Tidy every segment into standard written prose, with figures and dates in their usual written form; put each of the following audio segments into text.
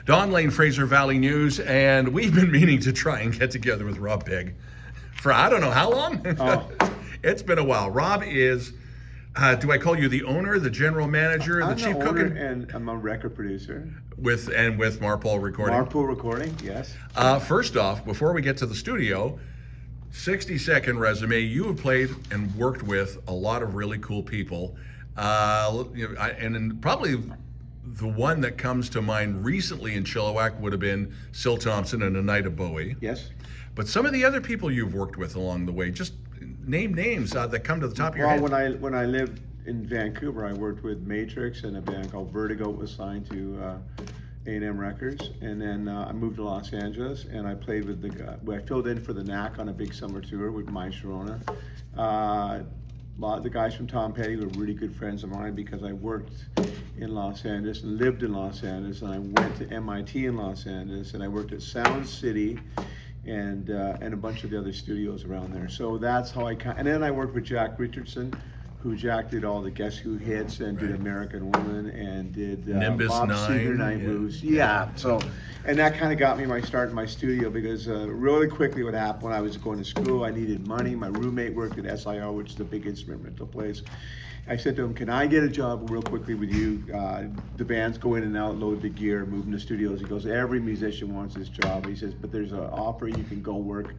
Don Lane, Fraser Valley News, and we've been meaning to try and get together with Rob Begg for I don't know how long. Oh. It's been a while. Rob is, do I call you the owner, the general manager, the chief cook? And I'm a record producer. With Marpole Recording. Marpole Recording, yes. First off, before we get to the studio, 60-second resume. You have played and worked with a lot of really cool people, and probably the one that comes to mind recently in Chilliwack would have been Syl Thompson and A Night of Bowie. Yes. But some of the other people you've worked with along the way, just name names that come to the top of your head. Well, when I lived in Vancouver, I worked with Matrix and a band called Vertigo was signed to A&M Records, and then I moved to Los Angeles and I played with I filled in for the Knack on a big summer tour with My Sharona. A lot of the guys from Tom Petty were really good friends of mine because I worked in Los Angeles and lived in Los Angeles, and I went to MIT in Los Angeles, and I worked at Sound City and a bunch of the other studios around there. So that's how and then I worked with Jack Richardson, who Jack did all the Guess Who hits and did American Woman and did Nimbus Bob 9, Seger Night Moves. Yeah. So, and that kind of got me my start in my studio because really quickly what happened when I was going to school, I needed money. My roommate worked at SIR, which is a big instrument rental place. I said to him, "Can I get a job real quickly with you? The bands go in and out, load the gear, move in the studios." He goes, "Every musician wants this job." He says, "But there's an offer, you can go work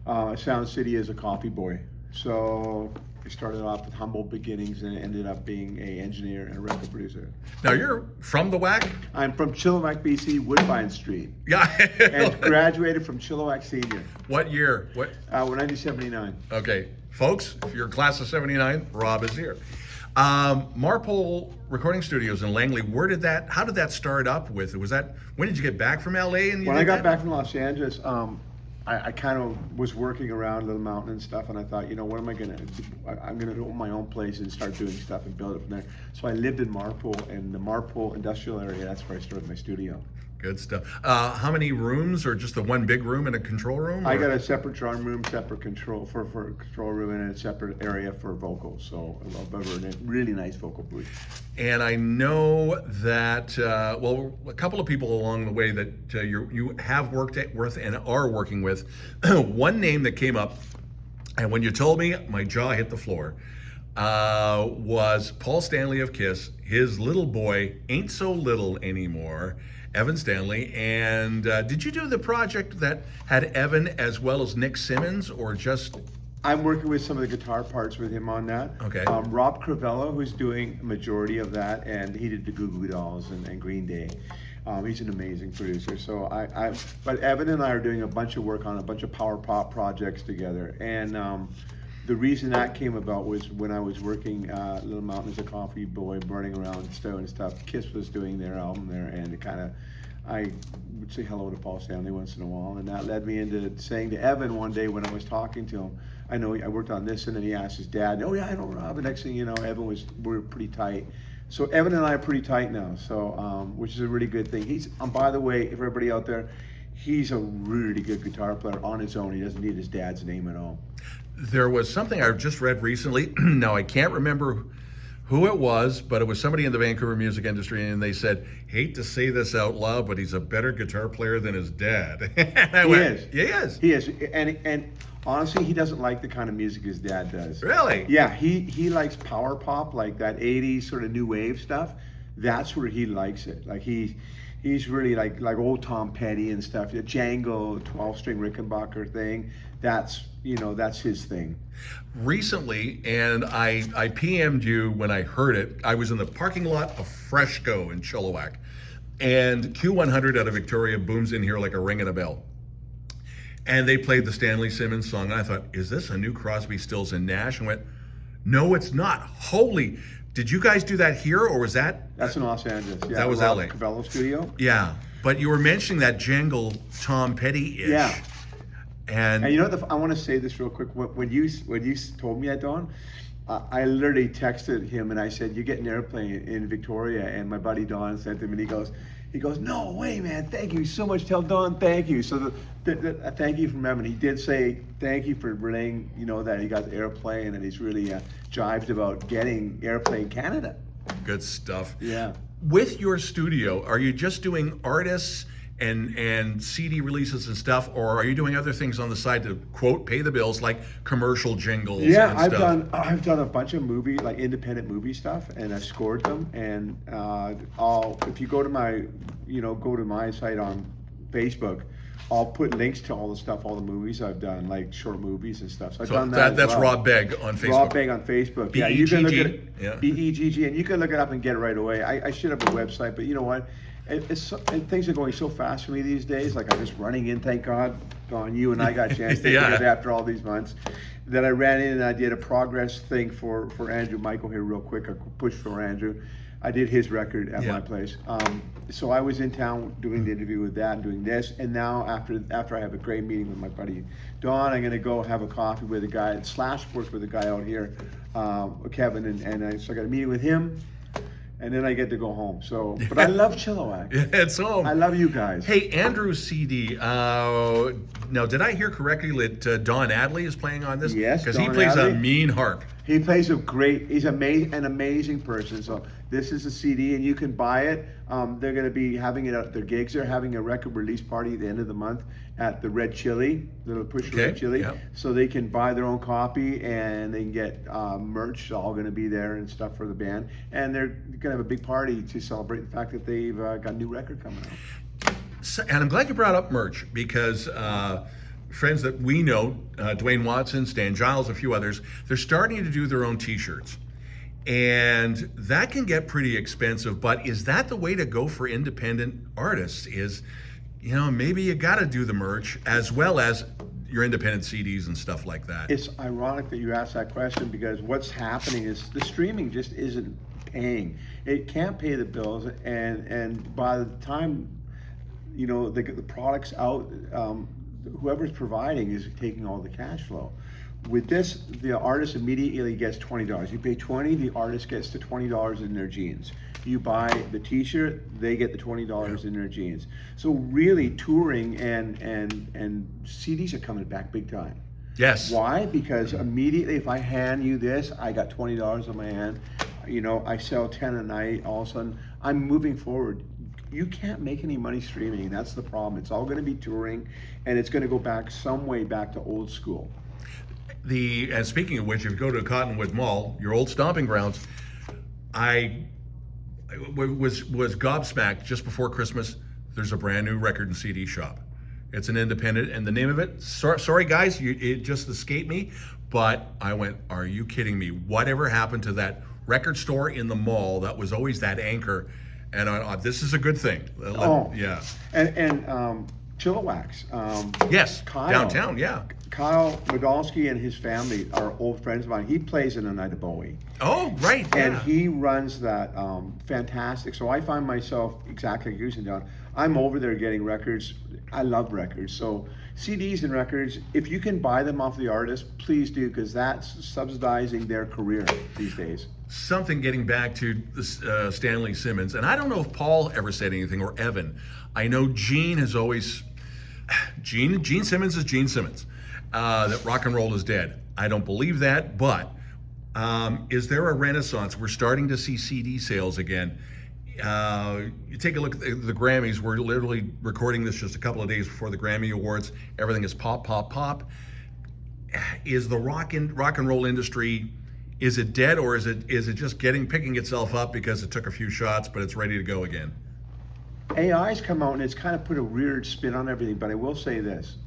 Sound City as a coffee boy." So I started off with humble beginnings and ended up being an engineer and a record producer. Now you're from the WAC? I'm from Chilliwack, BC, Woodbine Street. Yeah. And graduated from Chilliwack Senior. What year? What? 1979. Okay, folks, if you're class of 79, Rob is here. Marpole Recording Studios in Langley. How did that start up with? When did you get back from LA? When I got back from Los Angeles, I kind of was working around Little Mountain and stuff, and I thought, what am I going to do? I'm going to own my own place and start doing stuff and build it from there. So I lived in Marpole, and the Marpole industrial area, that's where I started my studio. Good stuff. How many rooms, or just the one big room and a control room? I got a separate drum room, separate control for control room, and a separate area for vocals. So a really nice vocal booth. And I know that a couple of people along the way that you have worked with and are working with. One name that came up, and when you told me, my jaw hit the floor, was Paul Stanley of Kiss. His little boy ain't so little anymore. Evan Stanley. And did you do the project that had Evan as well as Nick Simmons, or just? I'm working with some of the guitar parts with him on that. Okay. Rob Crivello, who's doing a majority of that, and he did the Goo Goo Dolls and Green Day. He's an amazing producer. So but Evan and I are doing a bunch of work on a bunch of power pop projects together. And the reason that came about was when I was working Little Mountain as a coffee boy, burning around Stowe and stuff. Kiss was doing their album there, and I would say hello to Paul Stanley once in a while, and that led me into saying to Evan one day when I was talking to him, I know I worked on this, and then he asked his dad, "Oh yeah, I know Rob." And next thing you know, we're pretty tight. So Evan and I are pretty tight now, so which is a really good thing. He's by the way, everybody out there, he's a really good guitar player on his own. He doesn't need his dad's name at all. There was something I've just read recently. Now, I can't remember who it was, but it was somebody in the Vancouver music industry, and they said, hate to say this out loud, but he's a better guitar player than his dad. He is. And honestly, he doesn't like the kind of music his dad does. Really? Yeah, he likes power pop, like that 80s sort of new wave stuff. That's where he likes it. Like he's really like old Tom Petty and stuff. The Django 12-string Rickenbacker thing. That's his thing. Recently, and I PM'd you when I heard it. I was in the parking lot of Fresco in Chilliwack, and Q100 out of Victoria booms in here like a ring and a bell. And they played the Stanley Simmons song, and I thought, is this a new Crosby, Stills and Nash? And went, no, it's not. Holy, did you guys do that here, or was that? That's in Los Angeles. Yeah, that was Rob LA. Crivello studio. Yeah, but you were mentioning that jangle Tom Petty-ish. Yeah. And you know what? I want to say this real quick. When you told me that, Don, I literally texted him and I said, "You get an airplane in Victoria," and my buddy Don sent him, and he goes, "No way, man! Thank you so much. Tell Don thank you." So the thank you from Evan. He did say thank you for relaying, that he got the airplane, and he's really jived about getting Airplane Canada. Good stuff. Yeah. with your studio, are you just doing artists and CD releases and stuff, or are you doing other things on the side to quote pay the bills, like commercial jingles? Yeah, and I've stuff? done a bunch of movie, like independent movie stuff, and I scored them. And I'll if you go to my site on Facebook, I'll put links to all the stuff, all the movies I've done, like short movies and stuff. So I've So done that. that's as well. Rob Begg on Facebook. Rob Begg on Facebook. Yeah, you can look at it. Yeah. Begg, and you can look it up and get it right away. I should have a website, but you know what? Things are going so fast for me these days. Like I'm just running in. Thank God, on you and I got a chance to Yeah. get it after all these months. That I ran in and I did a progress thing for Andrew Michael here real quick. I pushed for Andrew. I did his record at Yeah. my place. So I was in town doing the interview with that and doing this. And now after I have a great meeting with my buddy Don, I'm gonna go have a coffee with a guy. Slash works with a guy out here, Kevin, so I got a meeting with him. And then I get to go home. So, but I love Chilliwack. Yeah, it's home. I love you guys. Hey, Andrew CD. Now, did I hear correctly that Don Adley is playing on this? Yes, because he Don plays a Adley. mean harp. He plays he's an amazing person. So this is a CD and you can buy it. They're going to be having it at their gigs. They're having a record release party at the end of the month at the Red Chili, the Push Okay, Red Chili. yeah. So they can buy their own copy and they can get merch all going to be there and stuff for the band. And they're going to have a big party to celebrate the fact that they've got a new record coming out. So, and I'm glad you brought up merch because friends that we know, Dwayne Watson, Stan Giles, a few others, they're starting to do their own T-shirts. And that can get pretty expensive, but is that the way to go for independent artists? Is, maybe you got to do the merch as well as your independent CDs and stuff like that. It's ironic that you asked that question because what's happening is the streaming just isn't paying. It can't pay the bills, and by the time the product's out, whoever's providing is taking all the cash flow. With this, the artist immediately gets $20. You pay $20, the artist gets the $20 in their jeans. You buy the T-shirt, they get the $20 in their jeans. So really, touring and CDs are coming back big time. Yes. Why? Because immediately, if I hand you this, I got $20 in my hand. I sell 10 a night. All of a sudden, I'm moving forward. You can't make any money streaming. That's the problem. It's all going to be touring, and it's going to go back some way back to old school. And speaking of which, if you go to Cottonwood Mall, your old stomping grounds, I was gobsmacked just before Christmas. There's a brand new record and CD shop. It's an independent, and the name of it, sorry guys, it just escaped me, but I went, are you kidding me? Whatever happened to that record store in the mall that was always that anchor? And this is a good thing. Yeah. And Chilliwack's. Yes, Kyle. downtown, yeah. Kyle Modolsky and his family are old friends of mine. He plays in A Night of Bowie. Oh, right, And yeah. he runs that fantastic. So I find myself exactly like you said, John. I'm over there getting records. I love records. So CDs and records, if you can buy them off the artist, please do, because that's subsidizing their career these days. Something getting back to Stanley Simmons, and I don't know if Paul ever said anything, or Evan. I know Gene has always, Gene Simmons is Gene Simmons, that rock and roll is dead. I don't believe that, but is there a renaissance? We're starting to see CD sales again. You take a look at the Grammys. We're literally recording this just a couple of days before the Grammy Awards. Everything is pop, pop, pop. Is the rock and roll industry, is it dead, or is it just picking itself up because it took a few shots, but it's ready to go again? AI's come out and it's kind of put a weird spin on everything, but I will say this.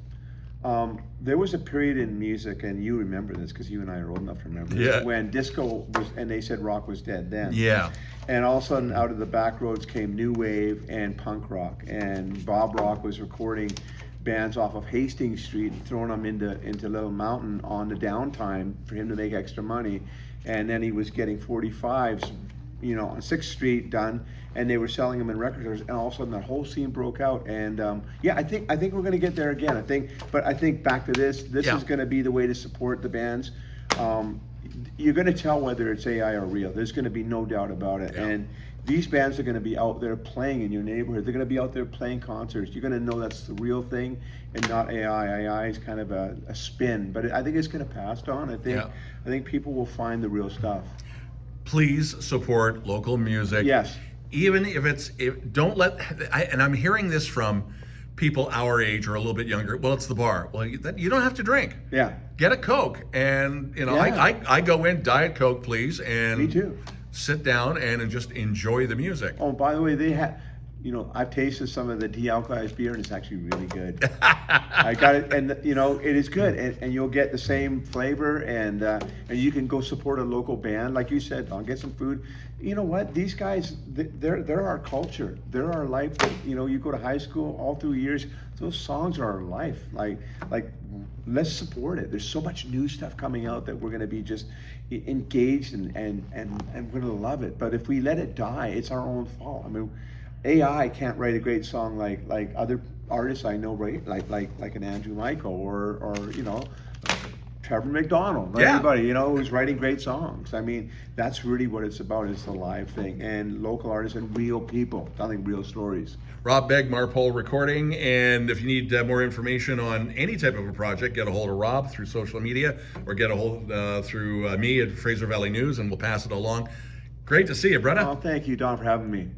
There was a period in music, and you remember this because you and I are old enough to remember this, Yeah. when disco was, and they said rock was dead then. Yeah. And all of a sudden, out of the back roads came new wave and punk rock, and Bob Rock was recording bands off of Hastings Street and throwing them into Little Mountain on the downtime for him to make extra money, and then he was getting 45s, on 6th Street done, and they were selling them in record stores, and all of a sudden the whole scene broke out. And I think we're going to get there again. I think back to this Yeah. is going to be the way to support the bands. You're going to tell whether it's AI or real. There's going to be no doubt about it. Yeah. And these bands are going to be out there playing in your neighborhood. They're going to be out there playing concerts. You're going to know that's the real thing and not AI. AI is kind of a spin, but I think it's going to pass on. I think people will find the real stuff. Please support local music. Yes. even if don't let, and I'm hearing this from people our age or a little bit younger. Well, it's the bar. Well, you don't have to drink. Yeah. Get a Coke, and Yeah. I go in, Diet Coke, please, and Me too. sit down and just enjoy the music. Oh, by the way, they have, I've tasted some of the de-alcoholized beer, and it's actually really good. I got it, and it is good, and you'll get the same flavor, and you can go support a local band, like you said, Don. Get some food. You know what? These guys, they're our culture. They're our life. You go to high school all through years. Those songs are our life. Like, let's support it. There's so much new stuff coming out that we're going to be just engaged and we're going to love it. But if we let it die, it's our own fault. I mean, AI can't write a great song like other artists I know, right? Like an Andrew Michael or Trevor McDonald, Yeah. everybody, who's writing great songs. I mean, that's really what it's about. It's the live thing and local artists and real people telling real stories. Rob Begg, Marpole Recording, and if you need more information on any type of a project, get a hold of Rob through social media or get a hold through me at Fraser Valley News, and we'll pass it along. Great to see you, brother. Oh, thank you, Don, for having me.